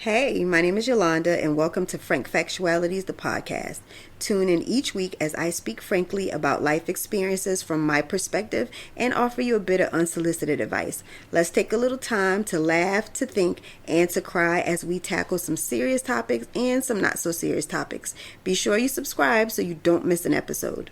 Hey, my name is Yolanda, and welcome to Frank Factualities, the podcast. Tune in each week as I speak frankly about life experiences from my perspective and offer you a bit of unsolicited advice. Let's take a little time to laugh, to think, and to cry as we tackle some serious topics and some not so serious topics. Be sure you subscribe so you don't miss an episode.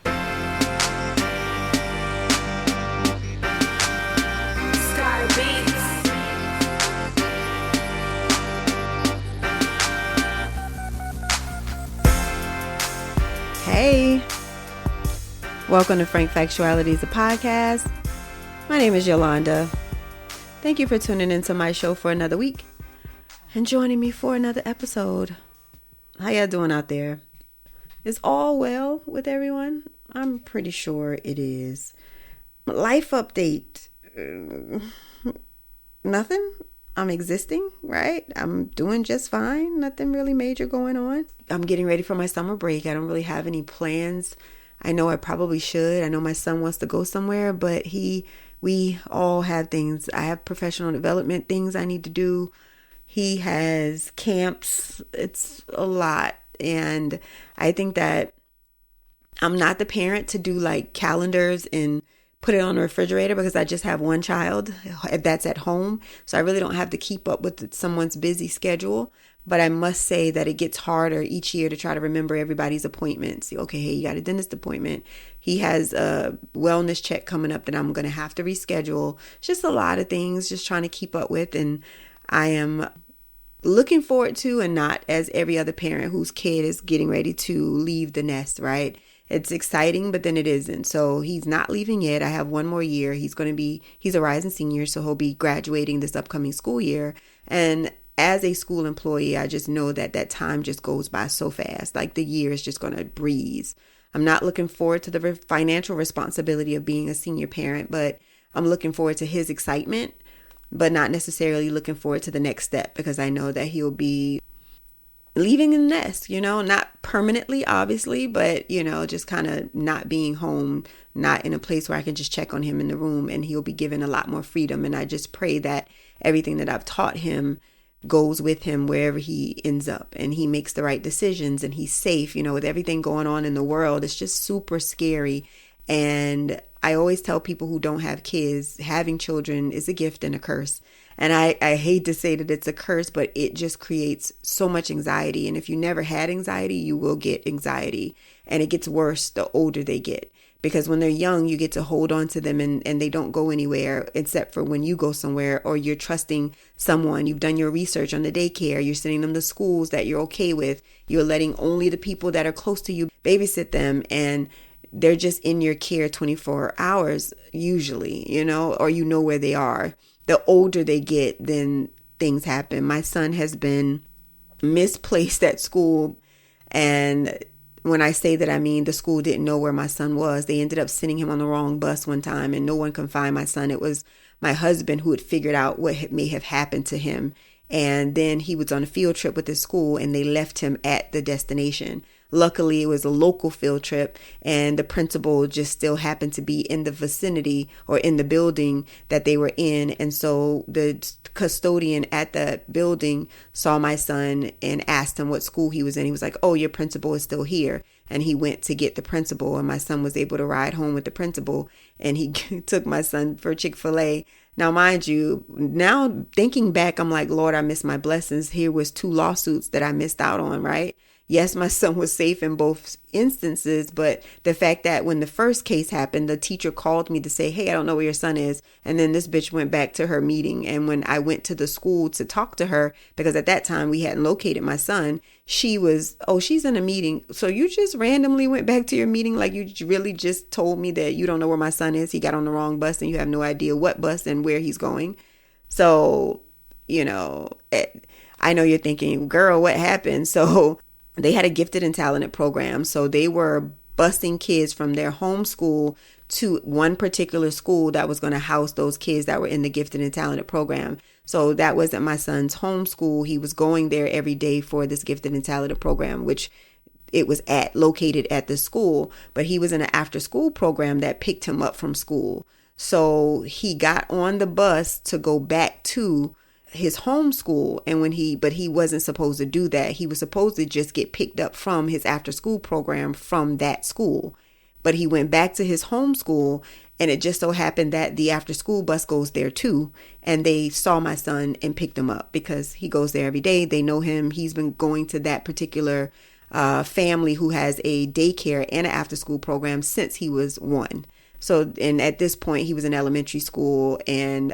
Hey, welcome to Frank Factualities, the podcast. My name is Yolanda. Thank you for tuning into my show for another week and joining me for another episode. How y'all doing out there? Is all well with everyone? I'm pretty sure it is. Life update. Nothing. I'm existing, right? I'm doing just fine. Nothing really major going on. I'm getting ready for my summer break. I don't really have any plans. I know I probably should. I know my son wants to go somewhere, but we all have things. I have professional development things I need to do. He has camps. It's a lot. And I think that I'm not the parent to do like calendars and put it on the refrigerator because I just have one child that's at home. So I really don't have to keep up with someone's busy schedule. But I must say that it gets harder each year to try to remember everybody's appointments. Okay, hey, you got a dentist appointment. He has a wellness check coming up that I'm going to have to reschedule. It's just a lot of things just trying to keep up with. And I am looking forward to, and not as every other parent whose kid is getting ready to leave the nest, right? It's exciting, but then it isn't. So he's not leaving yet. I have one more year. He's a rising senior, so he'll be graduating this upcoming school year. And as a school employee, I just know that time just goes by so fast. Like the year is just going to breeze. I'm not looking forward to the financial responsibility of being a senior parent, but I'm looking forward to his excitement, but not necessarily looking forward to the next step because I know that he'll be leaving the nest, not permanently, obviously, but, just kind of not being home, not in a place where I can just check on him in the room, and he'll be given a lot more freedom. And I just pray that everything that I've taught him goes with him wherever he ends up, and he makes the right decisions, and he's safe. With everything going on in the world, it's just super scary. And I always tell people who don't have kids, having children is a gift and a curse. And I hate to say that it's a curse, but it just creates so much anxiety. And if you never had anxiety, you will get anxiety. And it gets worse the older they get. Because when they're young, you get to hold on to them and they don't go anywhere except for when you go somewhere or you're trusting someone. You've done your research on the daycare. You're sending them to schools that you're okay with. You're letting only the people that are close to you babysit them. And they're just in your care 24 hours usually, or where they are. The older they get, then things happen. My son has been misplaced at school. And when I say that, I mean the school didn't know where my son was. They ended up sending him on the wrong bus one time, and no one can find my son. It was my husband who had figured out what may have happened to him. And then he was on a field trip with his school, and they left him at the destination. Luckily, it was a local field trip, and the principal just still happened to be in the vicinity or in the building that they were in. And so the custodian at the building saw my son and asked him what school he was in. He was like, "Oh, your principal is still here." And he went to get the principal, and my son was able to ride home with the principal, and he took my son for Chick-fil-A. Now, mind you, now thinking back, I'm like, Lord, I missed my blessings. Here was 2 lawsuits that I missed out on, right? Yes, my son was safe in both instances, but the fact that when the first case happened, the teacher called me to say, "Hey, I don't know where your son is." And then this bitch went back to her meeting. And when I went to the school to talk to her, because at that time we hadn't located my son, she was, "Oh, she's in a meeting. So you just randomly went back to your meeting? Like you really just told me that you don't know where my son is. He got on the wrong bus and you have no idea what bus and where he's going." So, I know you're thinking, girl, what happened? So they had a gifted and talented program. So they were busing kids from their home school to one particular school that was going to house those kids that were in the gifted and talented program. So that wasn't my son's home school. He was going there every day for this gifted and talented program, which it was located at the school, but he was in an after school program that picked him up from school. So he got on the bus to go back to his homeschool, and but he wasn't supposed to do that. He was supposed to just get picked up from his after school program from that school. But he went back to his homeschool, and it just so happened that the after school bus goes there too. And they saw my son and picked him up because he goes there every day. They know him. He's been going to that particular family who has a daycare and an after school program since he was 1. So, and at this point, he was in elementary school, and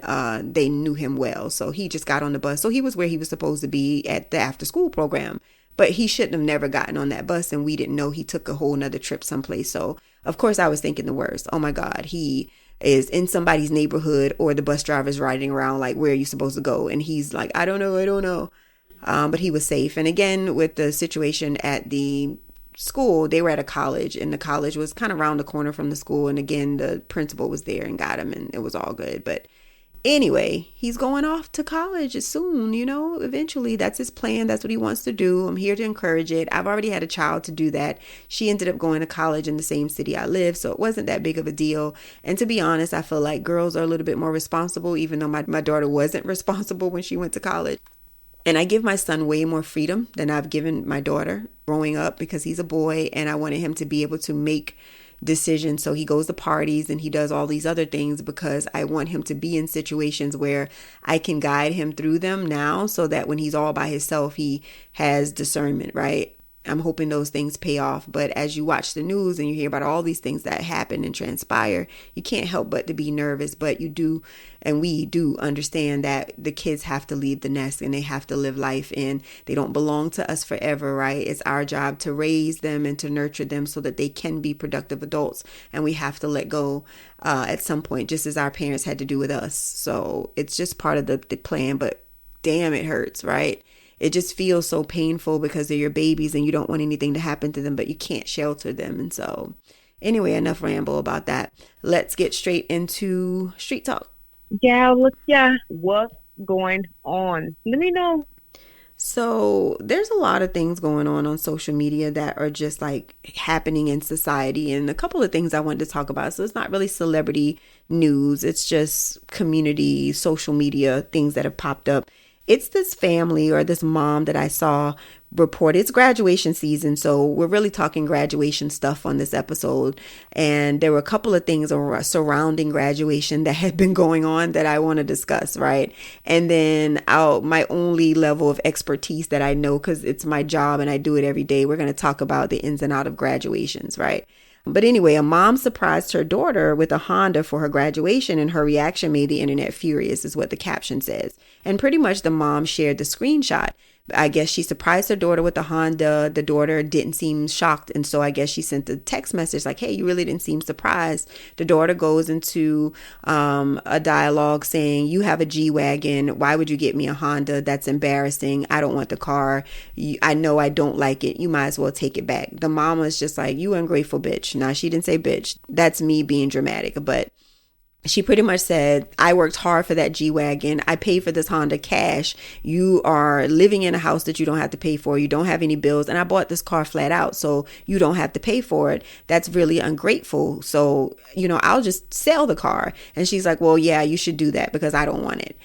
they knew him well. So he just got on the bus. So he was where he was supposed to be at the after school program. But he shouldn't have never gotten on that bus, and we didn't know he took a whole nother trip someplace. So, of course, I was thinking the worst. Oh, my God, he is in somebody's neighborhood, or the bus driver's riding around like, where are you supposed to go? And he's like, I don't know. But he was safe. And again, with the situation at the school, they were at a college, and the college was kind of around the corner from the school. And again, the principal was there and got him, and it was all good. But anyway, he's going off to college soon, eventually. That's his plan. That's what he wants to do. I'm here to encourage it. I've already had a child to do that. She ended up going to college in the same city I live, so it wasn't that big of a deal. And to be honest, I feel like girls are a little bit more responsible, even though my daughter wasn't responsible when she went to college. And I give my son way more freedom than I've given my daughter growing up, because he's a boy, and I wanted him to be able to make decisions. So he goes to parties and he does all these other things, because I want him to be in situations where I can guide him through them now, so that when he's all by himself, he has discernment, right? I'm hoping those things pay off. But as you watch the news and you hear about all these things that happen and transpire, you can't help but to be nervous. But you do, and we do understand that the kids have to leave the nest, and they have to live life, and they don't belong to us forever, right? It's our job to raise them and to nurture them so that they can be productive adults. And we have to let go at some point, just as our parents had to do with us. So it's just part of the plan. But damn, it hurts, right? It just feels so painful because they're your babies and you don't want anything to happen to them, but you can't shelter them. And so anyway, enough ramble about that. Let's get straight into street talk. Yeah, what's going on? Let me know. So there's a lot of things going on social media that are just like happening in society, and a couple of things I wanted to talk about. So it's not really celebrity news. It's just community, social media things that have popped up. It's this family, or this mom that I saw report. It's graduation season, so we're really talking graduation stuff on this episode. And there were a couple of things surrounding graduation that had been going on that I want to discuss, right? And then my only level of expertise that I know, because it's my job and I do it every day, we're going to talk about the ins and outs of graduations, right? But anyway, a mom surprised her daughter with a Honda for her graduation, and her reaction made the internet furious, is what the caption says. And pretty much the mom shared the screenshot. I guess she surprised her daughter with the Honda. The daughter didn't seem shocked, and so I guess she sent a text message like, hey, you really didn't seem surprised. The daughter goes into a dialogue saying, you have a G-Wagon. Why would you get me a Honda? That's embarrassing. I don't want the car. I know I don't like it. You might as well take it back. The mama is just like, you ungrateful bitch. Now, she didn't say bitch. That's me being dramatic, but she pretty much said, I worked hard for that G-Wagon. I paid for this Honda cash. You are living in a house that you don't have to pay for. You don't have any bills. And I bought this car flat out, so you don't have to pay for it. That's really ungrateful. So, I'll just sell the car. And she's like, well, yeah, you should do that because I don't want it.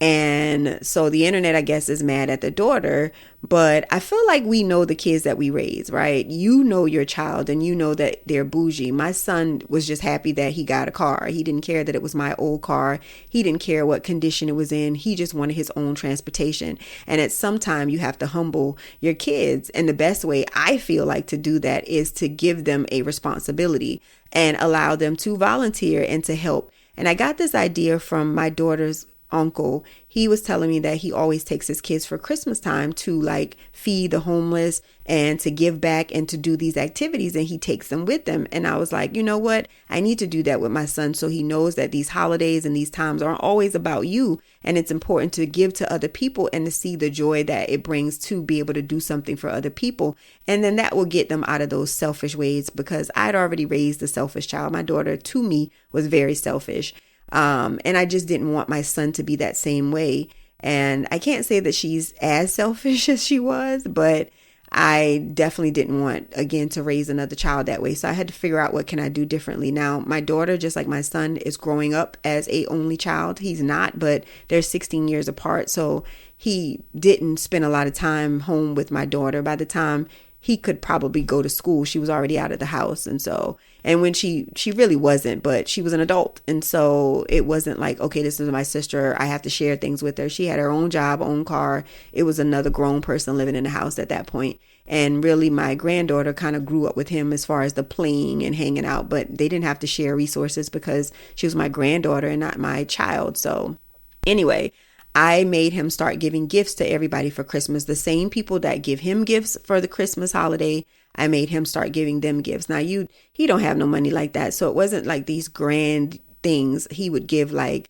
And so the internet, I guess, is mad at the daughter, but I feel like we know the kids that we raise, right? You know your child and you know that they're bougie. My son was just happy that he got a car. He didn't care that it was my old car. He didn't care what condition it was in. He just wanted his own transportation. And at some time you have to humble your kids. And the best way I feel like to do that is to give them a responsibility and allow them to volunteer and to help. And I got this idea from my daughter's uncle. He was telling me that he always takes his kids for Christmas time to like feed the homeless and to give back and to do these activities, and he takes them with them. And I was like, you know what? I need to do that with my son so he knows that these holidays and these times aren't always about you, and it's important to give to other people and to see the joy that it brings to be able to do something for other people. And then that will get them out of those selfish ways, because I'd already raised a selfish child. My daughter, to me, was very selfish. And I just didn't want my son to be that same way. And I can't say that she's as selfish as she was, but I definitely didn't want, again, to raise another child that way. So I had to figure out what can I do differently. Now, my daughter, just like my son, is growing up as a only child. He's not, but they're 16 years apart. So he didn't spend a lot of time home with my daughter. By the time he could probably go to school, she was already out of the house. And when she really wasn't, but she was an adult. And so it wasn't like, okay, this is my sister, I have to share things with her. She had her own job, own car. It was another grown person living in the house at that point. And really, my granddaughter kind of grew up with him as far as the playing and hanging out, but they didn't have to share resources because she was my granddaughter and not my child. So anyway, I made him start giving gifts to everybody for Christmas. The same people that give him gifts for the Christmas holiday, I made him start giving them gifts. Now, he don't have no money like that. So it wasn't like these grand things. He would give like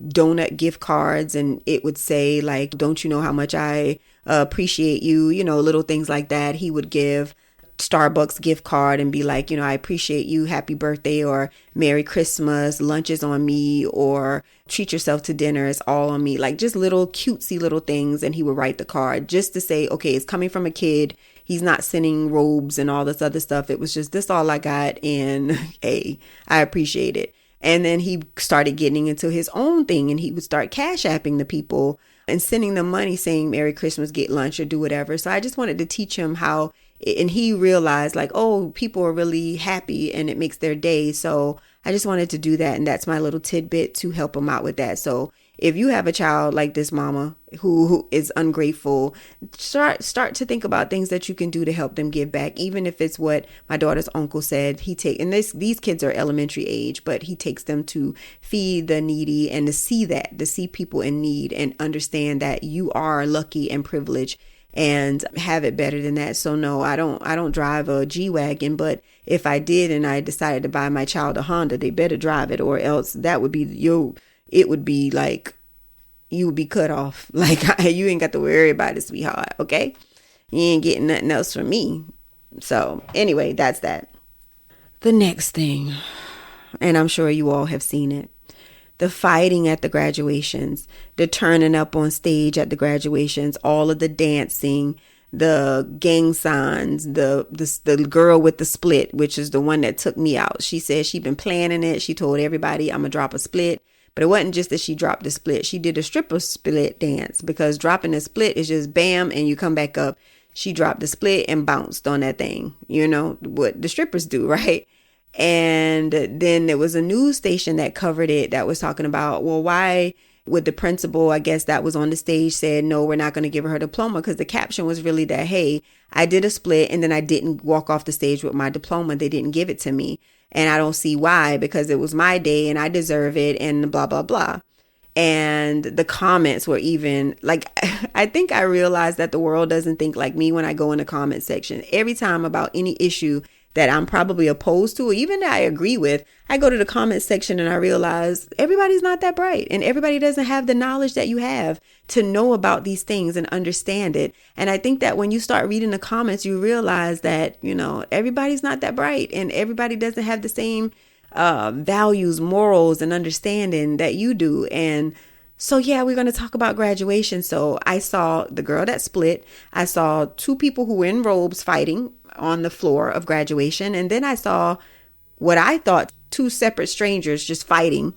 donut gift cards, and it would say like, don't you know how much I appreciate you? Little things like that. He would give Starbucks gift card and be like, I appreciate you, happy birthday, or Merry Christmas, lunch is on me, or treat yourself to dinner, it's all on me. Like just little cutesy little things. And he would write the card just to say, okay, it's coming from a kid. He's not sending robes and all this other stuff. It was just, this all I got, and hey, I appreciate it. And then he started getting into his own thing, and he would start cash apping the people and sending them money saying Merry Christmas, get lunch, or do whatever. So I just wanted to teach him how, and he realized like, oh, people are really happy and it makes their day. So I just wanted to do that. And that's my little tidbit to help him out with that. So if you have a child like this mama who is ungrateful, start to think about things that you can do to help them give back. Even if it's what my daughter's uncle said, and these kids are elementary age, but he takes them to feed the needy and to see people in need and understand that you are lucky and privileged and have it better than that. So no, I don't drive a G-Wagon, but if I did and I decided to buy my child a Honda, they better drive it, or else that would be it would be like you would be cut off. Like you ain't got to worry about it, sweetheart. Okay, you ain't getting nothing else from me. So anyway, that's that. The next thing, and I'm sure you all have seen it, the fighting at the graduations, the turning up on stage at the graduations, all of the dancing, the gang signs, the girl with the split, which is the one that took me out. She said she'd been planning it. She told everybody, I'm gonna drop a split. But it wasn't just that she dropped the split. She did a stripper split dance, because dropping a split is just bam and you come back up. She dropped the split and bounced on that thing. You know what the strippers do, right? And then there was a news station that covered it that was talking about, well, why would the principal, I guess that was on the stage, said, no, we're not going to give her her diploma, because the caption was really that, hey, I did a split and then I didn't walk off the stage with my diploma. They didn't give it to me. And I don't see why, because it was my day and I deserve it and blah, blah, blah. And the comments were even like, I think I realized that the world doesn't think like me when I go in the comment section. Every time about any issue that I'm probably opposed to, or even that I agree with, I go to the comment section and I realize everybody's not that bright, and everybody doesn't have the knowledge that you have to know about these things and understand it. And I think that when you start reading the comments, you realize that, everybody's not that bright, and everybody doesn't have the same values, morals, and understanding that you do. And so, yeah, we're going to talk about graduation. So I saw the girl that split. I saw two people who were in robes fighting on the floor of graduation. And then I saw what I thought two separate strangers just fighting.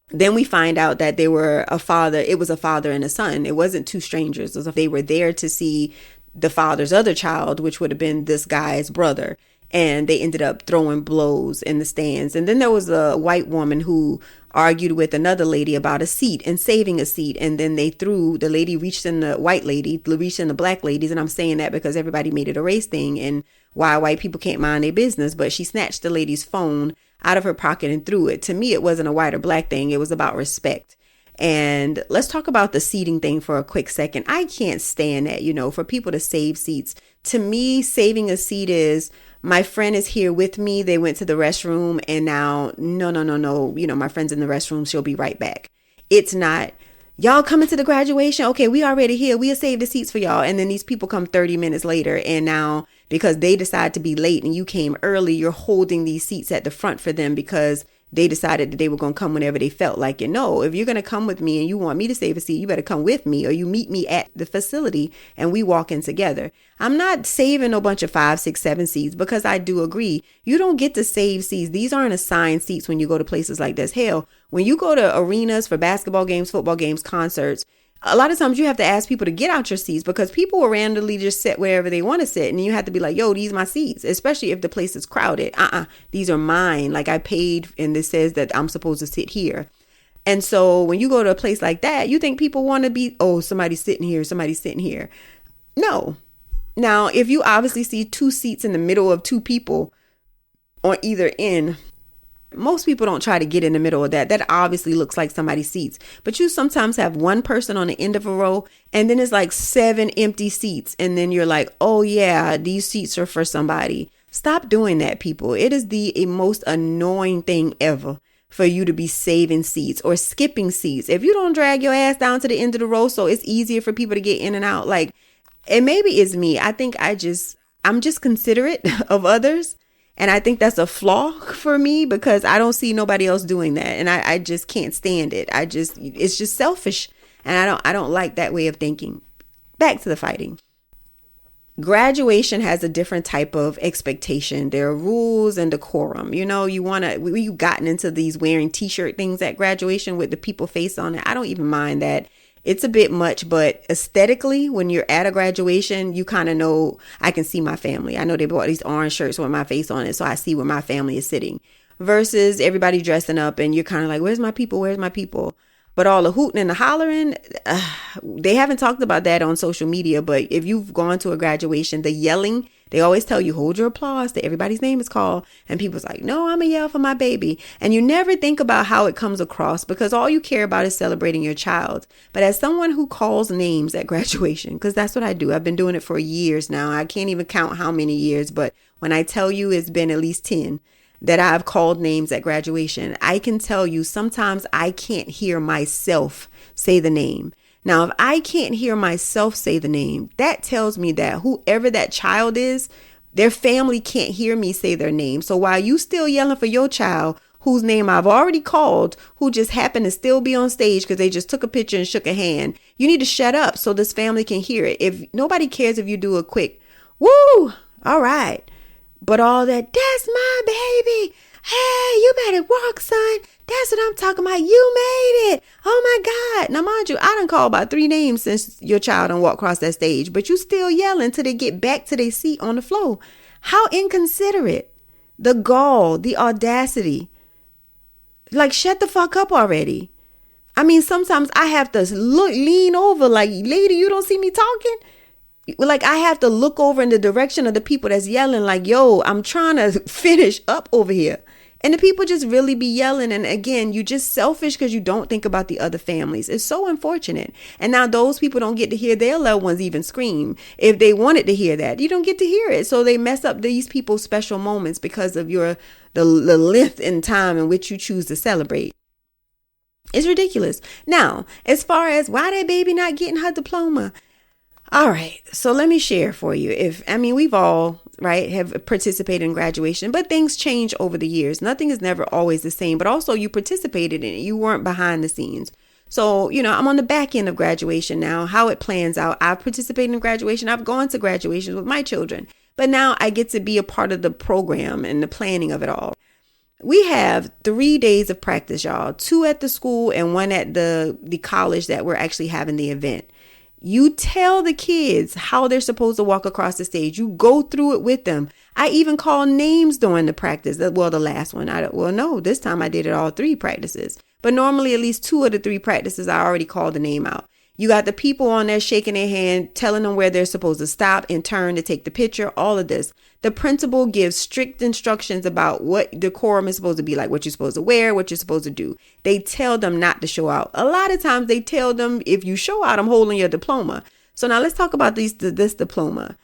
Then we find out that they were it was a father and a son. It wasn't two strangers. It was, they were there to see the father's other child, which would have been this guy's brother. And they ended up throwing blows in the stands. And then there was a white woman who argued with another lady about a seat and saving a seat. And then the lady reached in the white lady, reached in the black ladies. And I'm saying that because everybody made it a race thing and why white people can't mind their business. But she snatched the lady's phone out of her pocket and threw it. To me, it wasn't a white or black thing. It was about respect. And let's talk about the seating thing for a quick second. I can't stand that, for people to save seats. To me, saving a seat is, my friend is here with me. They went to the restroom and now, no. My friend's in the restroom. She'll be right back. It's not, y'all coming to the graduation. Okay, we already here. We'll save the seats for y'all. And then these people come 30 minutes later. And now because they decide to be late and you came early, you're holding these seats at the front for them because they decided that they were going to come whenever they felt like it. No, if you're going to come with me and you want me to save a seat, you better come with me, or you meet me at the facility and we walk in together. I'm not saving a bunch of 5, 6, 7 seats, because I do agree you don't get to save seats. These aren't assigned seats when you go to places like this. Hell, when you go to arenas for basketball games, football games, concerts, a lot of times you have to ask people to get out your seats, because people will randomly just sit wherever they want to sit. And you have to be like, yo, these are my seats, especially if the place is crowded. These are mine. Like, I paid and this says that I'm supposed to sit here. And so when you go to a place like that, you think people want to be, oh, somebody's sitting here, somebody's sitting here. No. Now, if you obviously see 2 seats in the middle of 2 people on either end, most people don't try to get in the middle of that. That obviously looks like somebody's seats. But you sometimes have one person on the end of a row, and then it's like 7 empty seats. And then you're like, oh yeah, these seats are for somebody. Stop doing that, people. It is the most annoying thing ever for you to be saving seats or skipping seats. If you don't drag your ass down to the end of the row so it's easier for people to get in and out. Like, and maybe it's me. I think I'm just considerate of others. And I think that's a flaw for me, because I don't see nobody else doing that. And I just can't stand it. It's just selfish. And I don't like that way of thinking. Back to the fighting. Graduation has a different type of expectation. There are rules and decorum. You know, you've gotten into these wearing t-shirt things at graduation with the people face on it. I don't even mind that. It's a bit much, but aesthetically, when you're at a graduation, you kind of know, I can see my family. I know they bought these orange shirts with my face on it, so I see where my family is sitting. Versus everybody dressing up and you're kind of like, where's my people? Where's my people? But all the hooting and the hollering, they haven't talked about that on social media. But if you've gone to a graduation, the yelling, they always tell you, hold your applause that everybody's name is called. And people's like, no, I'm going to yell for my baby. And you never think about how it comes across, because all you care about is celebrating your child. But as someone who calls names at graduation, because that's what I do. I've been doing it for years now. I can't even count how many years. But when I tell you it's been at least 10 that I've called names at graduation, I can tell you sometimes I can't hear myself say the name. Now, if I can't hear myself say the name, that tells me that whoever that child is, their family can't hear me say their name. So while you still yelling for your child, whose name I've already called, who just happened to still be on stage because they just took a picture and shook a hand, you need to shut up so this family can hear it. If nobody cares if you do a quick, woo, all right. But all that, that's my baby. Hey, you better walk, son. That's what I'm talking about. You made it. Oh my God. Now, mind you, I done called about 3 names since your child done walked across that stage, but you still yelling till they get back to their seat on the floor. How inconsiderate. The gall, the audacity. Like, shut the fuck up already. I mean, sometimes I have to lean over like, lady, you don't see me talking? Like, I have to look over in the direction of the people that's yelling like, yo, I'm trying to finish up over here. And the people just really be yelling. And again, you just selfish because you don't think about the other families. It's so unfortunate. And now those people don't get to hear their loved ones even scream. If they wanted to hear that, you don't get to hear it. So they mess up these people's special moments because of the length in time in which you choose to celebrate. It's ridiculous. Now, as far as why that baby not getting her diploma. All right. So let me share for you. We've all, right, have participated in graduation, but things change over the years. Nothing is never always the same, but also you participated in it. You weren't behind the scenes. So, I'm on the back end of graduation now, how it plans out. I've participated in graduation. I've gone to graduations with my children, but now I get to be a part of the program and the planning of it all. We have 3 days of practice, y'all, 2 at the school and 1 at the college that we're actually having the event. You tell the kids how they're supposed to walk across the stage. You go through it with them. I even call names during the practice. Well, the last one. No, this time I did it all 3 practices. But normally at least 2 of the 3 practices, I already called the name out. You got the people on there shaking their hand, telling them where they're supposed to stop and turn to take the picture, all of this. The principal gives strict instructions about what decorum is supposed to be like, what you're supposed to wear, what you're supposed to do. They tell them not to show out. A lot of times they tell them, if you show out, I'm holding your diploma. So now let's talk about this diploma.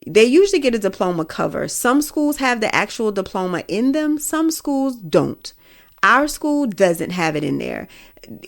They usually get a diploma cover. Some schools have the actual diploma in them. Some schools don't. Our school doesn't have it in there.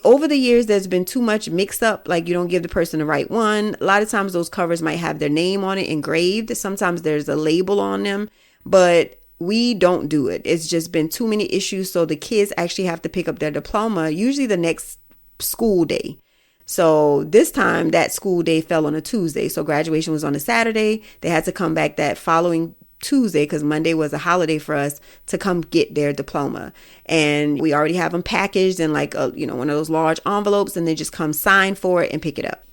Over the years, there's been too much mix up. Like, you don't give the person the right one. A lot of times those covers might have their name on it engraved. Sometimes there's a label on them. But we don't do it. It's just been too many issues. So the kids actually have to pick up their diploma usually the next school day. So this time that school day fell on a Tuesday. So graduation was on a Saturday. They had to come back that following Tuesday because Monday was a holiday for us to come get their diploma. And we already have them packaged in like one of those large envelopes, and they just come sign for it and pick it up.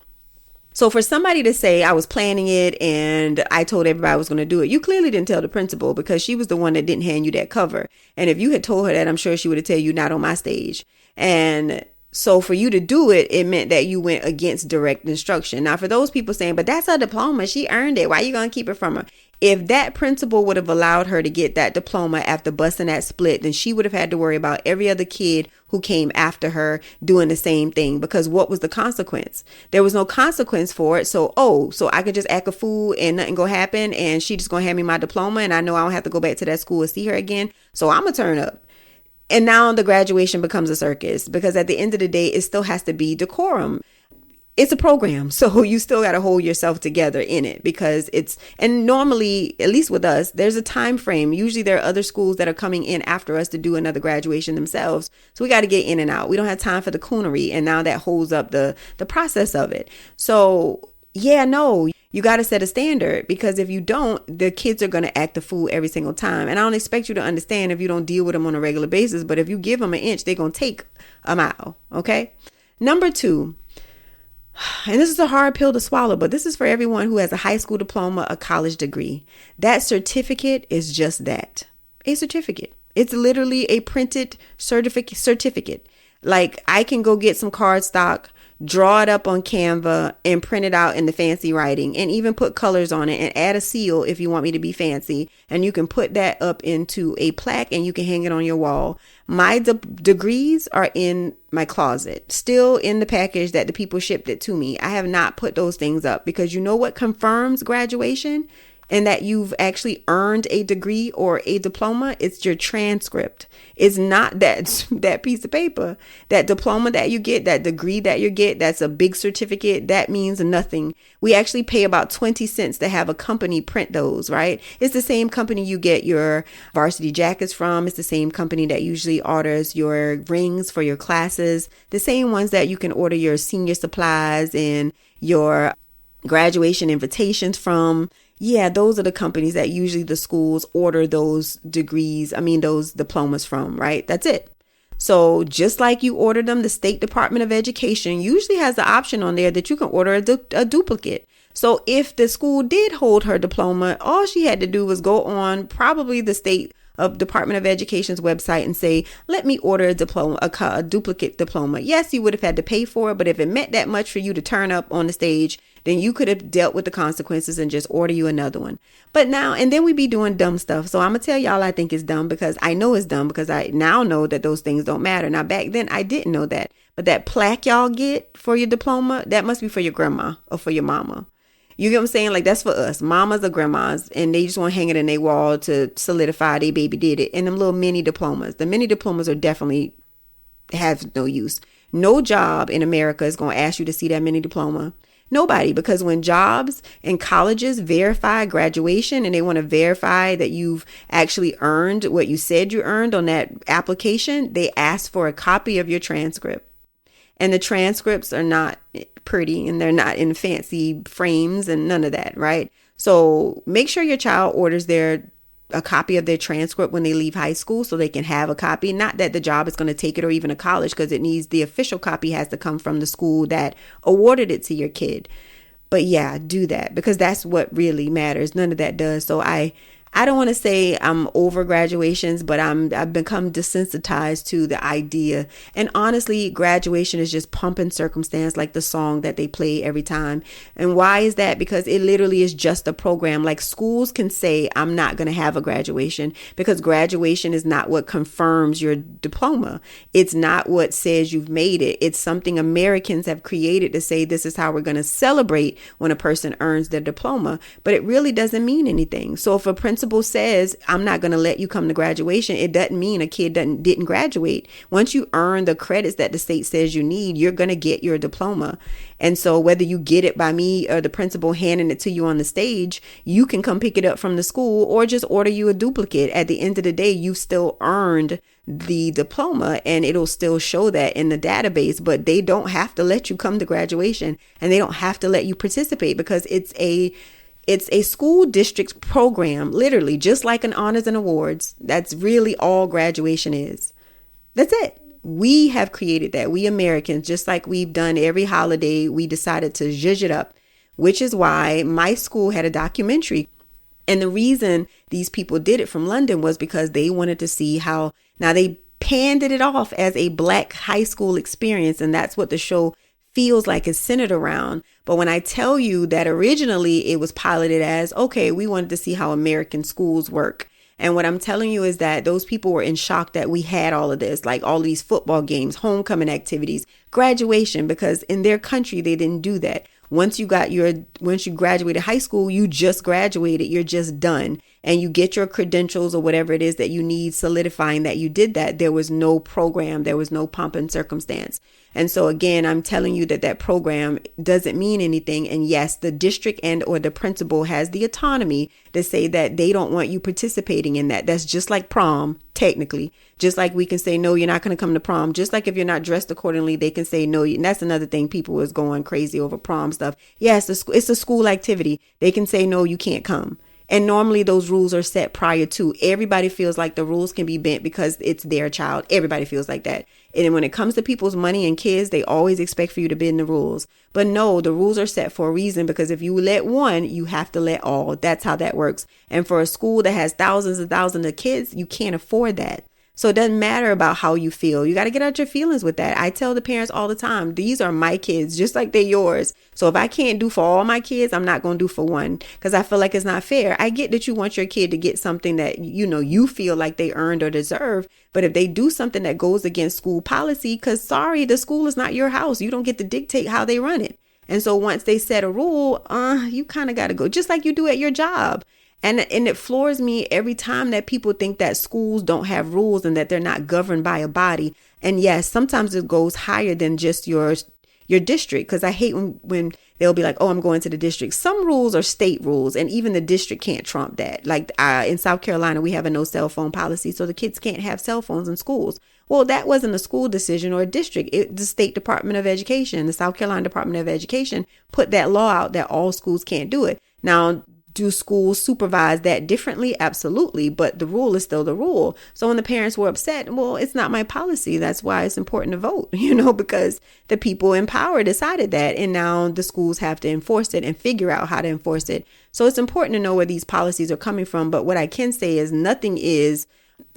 So for somebody to say I was planning it and I told everybody I was going to do it, you clearly didn't tell the principal because she was the one that didn't hand you that cover. And if you had told her that, I'm sure she would have told you not on my stage. And so for you to do it, it meant that you went against direct instruction. Now, for those people saying, but that's her diploma, she earned it, why are you going to keep it from her? If that principal would have allowed her to get that diploma after busting that split, then she would have had to worry about every other kid who came after her doing the same thing. Because what was the consequence? There was no consequence for it. So I could just act a fool and nothing gonna happen, and she just gonna hand me my diploma, and I know I don't have to go back to that school and see her again. So I'm gonna turn up. And now the graduation becomes a circus, because at the end of the day, it still has to be decorum. It's a program, so you still got to hold yourself together in it, because and normally, at least with us, there's a time frame. Usually there are other schools that are coming in after us to do another graduation themselves. So we got to get in and out. We don't have time for the coonery, and now that holds up the process of it. So yeah, no, you got to set a standard, because if you don't, the kids are going to act the fool every single time. And I don't expect you to understand if you don't deal with them on a regular basis, but if you give them an inch, they're going to take a mile. Okay. Number 2. And this is a hard pill to swallow, but this is for everyone who has a high school diploma, a college degree. That certificate is just that, a certificate. It's literally a printed certificate. Like, I can go get some cardstock, draw it up on Canva, and print it out in the fancy writing, and even put colors on it and add a seal if you want me to be fancy. And you can put that up into a plaque and you can hang it on your wall. My degrees are in my closet, still in the package that the people shipped it to me. I have not put those things up, because you know what confirms graduation and that you've actually earned a degree or a diploma? It's your transcript. It's not that piece of paper. That diploma that you get, that degree that you get, that's a big certificate. That means nothing. We actually pay about 20 cents to have a company print those, right? It's the same company you get your varsity jackets from. It's the same company that usually orders your rings for your classes. The same ones that you can order your senior supplies and your graduation invitations from. Yeah, those are the companies that usually the schools order those those diplomas from, right? That's it. So just like you order them, the State Department of Education usually has the option on there that you can order a duplicate. So if the school did hold her diploma, all she had to do was go on probably the State of Department of Education's website and say, let me order a diploma, a duplicate diploma. Yes, you would have had to pay for it, but if it meant that much for you to turn up on the stage, then you could have dealt with the consequences and just order you another one. But now, and then we be doing dumb stuff. So I'm going to tell y'all I think it's dumb, because I know it's dumb, because I now know that those things don't matter. Now, back then I didn't know that. But that plaque y'all get for your diploma, that must be for your grandma or for your mama. You get what I'm saying? Like, that's for us, mamas or grandmas, and they just want to hang it in their wall to solidify they baby did it. And them little mini diplomas. The mini diplomas are definitely have no use. No job in America is going to ask you to see that mini diploma. Nobody, because when jobs and colleges verify graduation and they want to verify that you've actually earned what you said you earned on that application, they ask for a copy of your transcript. And the transcripts are not pretty, and they're not in fancy frames and none of that, right? So make sure your child orders a copy of their transcript when they leave high school, so they can have a copy. Not that the job is going to take it, or even a college, because it needs, the official copy has to come from the school that awarded it to your kid. But yeah, do that, because that's what really matters. None of that does. So I don't want to say I'm over graduations, but I've become desensitized to the idea. And honestly, graduation is just pomp and circumstance, like the song that they play every time. And why is that? Because it literally is just a program. Like, schools can say, I'm not going to have a graduation, because graduation is not what confirms your diploma. It's not what says you've made it. It's something Americans have created to say this is how we're going to celebrate when a person earns their diploma. But it really doesn't mean anything. So if a principal principal says, I'm not going to let you come to graduation, it doesn't mean a kid didn't graduate. Once you earn the credits that the state says you need, you're going to get your diploma. And so whether you get it by me or the principal handing it to you on the stage, you can come pick it up from the school or just order you a duplicate. At the end of the day, you've still earned the diploma, and it'll still show that in the database. But they don't have to let you come to graduation, and they don't have to let you participate, because it's a school district program, literally just like an honors and awards. That's really all graduation is. That's it. We have created that. We Americans, just like we've done every holiday, we decided to zhuzh it up, which is why my school had a documentary. And the reason these people did it from London was because they wanted to see how, now they panned it off as a Black high school experience. And that's what the show feels like is centered around. But when I tell you that originally it was piloted as, okay, we wanted to see how American schools work. And what I'm telling you is that those people were in shock that we had all of this, like all of these football games, homecoming activities, graduation, because in their country, they didn't do that. Once you graduated high school, you just graduated, you're just done, and you get your credentials or whatever it is that you need, solidifying that you did that. There was no program, there was no pomp and circumstance. And so again, I'm telling you that program doesn't mean anything. And yes, the district and or the principal has the autonomy to say that they don't want you participating in that. That's just like prom, technically. Just like we can say, no, you're not going to come to prom. Just like if you're not dressed accordingly, they can say no. And that's another thing. People was going crazy over prom stuff. Yes, it's a school activity. They can say, no, you can't come. And normally those rules are set prior to. Everybody feels like the rules can be bent because it's their child. Everybody feels like that. And when it comes to people's money and kids, they always expect for you to bend the rules. But no, the rules are set for a reason, because if you let one, you have to let all. That's how that works. And for a school that has thousands and thousands of kids, you can't afford that. So it doesn't matter about how you feel. You got to get out your feelings with that. I tell the parents all the time, these are my kids, just like they're yours. So if I can't do for all my kids, I'm not going to do for one, because I feel like it's not fair. I get that you want your kid to get something that, you feel like they earned or deserve. But if they do something that goes against school policy, because sorry, the school is not your house. You don't get to dictate how they run it. And so once they set a rule, you kind of got to go, just like you do at your job. And it floors me every time that people think that schools don't have rules and that they're not governed by a body. And yes, sometimes it goes higher than just your district, because I hate when they'll be like, oh, I'm going to the district. Some rules are state rules, and even the district can't trump that. Like in South Carolina, we have a no cell phone policy, so the kids can't have cell phones in schools. Well, that wasn't a school decision or a district. The State Department of Education, the South Carolina Department of Education, put that law out that all schools can't do it. Now, do schools supervise that differently? Absolutely. But the rule is still the rule. So when the parents were upset, well, it's not my policy. That's why it's important to vote, because the people in power decided that. And now the schools have to enforce it and figure out how to enforce it. So it's important to know where these policies are coming from. But what I can say is nothing is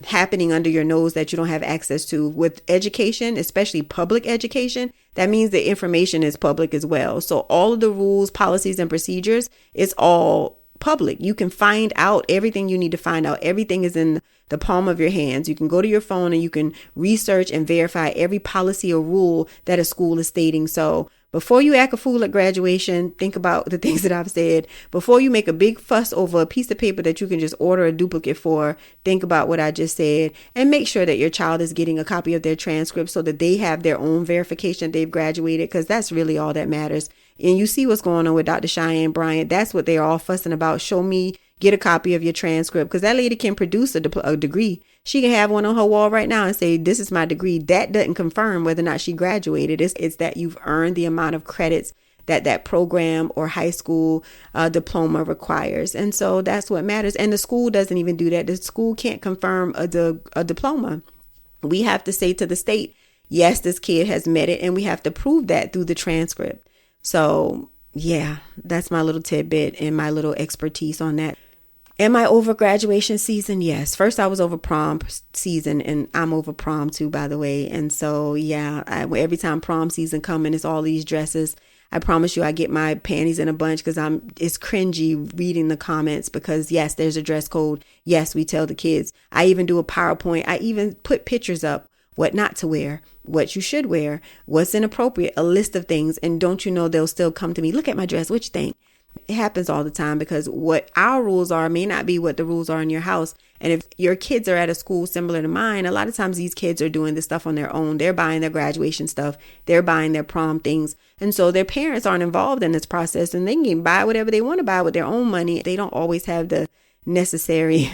happening under your nose that you don't have access to. With education, especially public education, that means the information is public as well. So all of the rules, policies, and procedures, it's all public. You can find out everything you need to find out. Everything is in the palm of your hands. You can go to your phone and you can research and verify every policy or rule that a school is stating. So before you act a fool at graduation, think about the things that I've said. Before you make a big fuss over a piece of paper that you can just order a duplicate for, think about what I just said, and make sure that your child is getting a copy of their transcript so that they have their own verification they've graduated, because that's really all that matters. And you see what's going on with Dr. Cheyenne Bryant. That's what they're all fussing about. Show me, get a copy of your transcript, because that lady can produce a degree. She can have one on her wall right now and say, this is my degree. That doesn't confirm whether or not she graduated. It's that you've earned the amount of credits that program or high school diploma requires. And so that's what matters. And the school doesn't even do that. The school can't confirm a diploma. We have to say to the state, yes, this kid has met it, and we have to prove that through the transcript. So yeah, that's my little tidbit and my little expertise on that. Am I over graduation season? Yes. First, I was over prom season, and I'm over prom too, by the way. And so, yeah, every time prom season comes and it's all these dresses, I promise you I get my panties in a bunch, because it's cringy reading the comments, because yes, there's a dress code. Yes, we tell the kids. I even do a PowerPoint. I even put pictures up, what not to wear, what you should wear, what's inappropriate, a list of things. And don't you know, they'll still come to me. Look at my dress. What you think? It happens all the time because what our rules are may not be what the rules are in your house. And if your kids are at a school similar to mine, a lot of times these kids are doing this stuff on their own. They're buying their graduation stuff. They're buying their prom things. And so their parents aren't involved in this process, and they can buy whatever they want to buy with their own money. They don't always have the necessary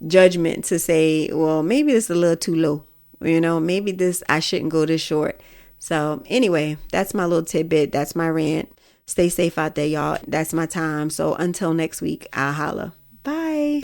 judgment to say, well, maybe this is a little too low. Maybe I shouldn't go this short. So anyway, that's my little tidbit. That's my rant. Stay safe out there, y'all. That's my time. So until next week, I'll holla. Bye.